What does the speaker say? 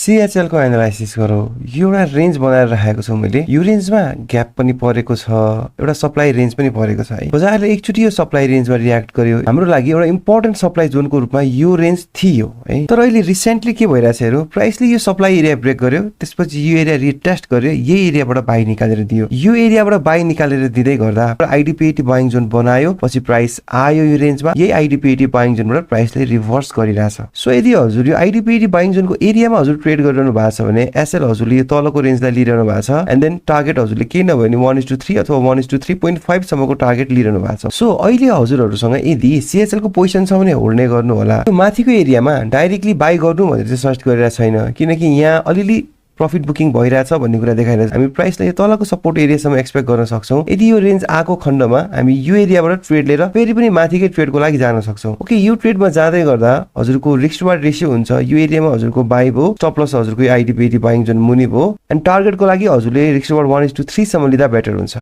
CHL को analysis गरौँ। यो एउटा रेन्ज बनाएर राखेको छु मैले। यो रेन्जमा ग्याप पनि परेको छ, एउटा सप्लाई रेन्ज पनि परेको छ है। बजारले एकचोटि यो सप्लाई रेन्जमा रियाक्ट गर्यो। हाम्रो लागि एउटा इम्पोर्टेन्ट सप्लाई जोनको रूपमा यो रेन्ज थियो है। तर अहिले रिसेन्टली के भइरहेछ हेरौँ, प्राइसले यो सप्लाई एरिया ब्रेक गर्यो, त्यसपछि यो एरिया रिटेस्ट गर्यो, यही एरियाबाट बाइ निकालेर दियो। यो एरियाबाट बाइ निकालेर दिँदै गर्दा आइडिपिएटी बाइङ जोन बनायो, पछि प्राइस आयो यो रेन्जमा, यही आइडिपिएटी बाइङ जोनबाट प्राइसले रिभर्स गरिरहेछ। सो यदि हजुर यो आइडिपिएटी बाइङ जोनको एरियामा हजुर ट्रेड गरिरहनु भएको छ भने एसएल हजुरले यो तलको रेन्जलाई लिइरहनु भएको छ, एन्ड देन टार्गेट हजुरले केही नभए नि 1:3 अथवा 1:3.5 सम्मको टार्गेट लिइरहनु भएको छ। सो अहिले हजुरहरूसँग यदि CHL को पोजिसन छ भने होल्ड नै गर्नु होला। यो माथिको एरियामा डाइरेक्टली बाइ गर्नु भनेर चाहिँ सजेस्ट गरिरहेको छैन, किनकि यहाँ अलिअलि प्रफिट बुकिङ भइरहेछ भन्ने कुरा देखाइरहेछ। हामी प्राइसलाई यो तलको सपोर्ट एरियासम्म एक्सपेक्ट गर्न सक्छौँ। यदि यो रेन्ज आएको खण्डमा हामी यो एरियाबाट ट्रेड लिएर फेरि पनि माथिकै ट्रेडको लागि जान सक्छौँ। ओके, यो ट्रेडमा जाँदै गर्दा हजुरको रिस्क रिवार्ड रेसियो हुन्छ, यो एरियामा हजुरको बाइ भयो, स्टप लस हजुरको आइडिपिएटी बाइङ जोन मुनि भयो, एन्ड टार्गेटको लागि हजुरले रिस्क रिवार्ड 1:3 सम्म लिँदा बेटर हुन्छ।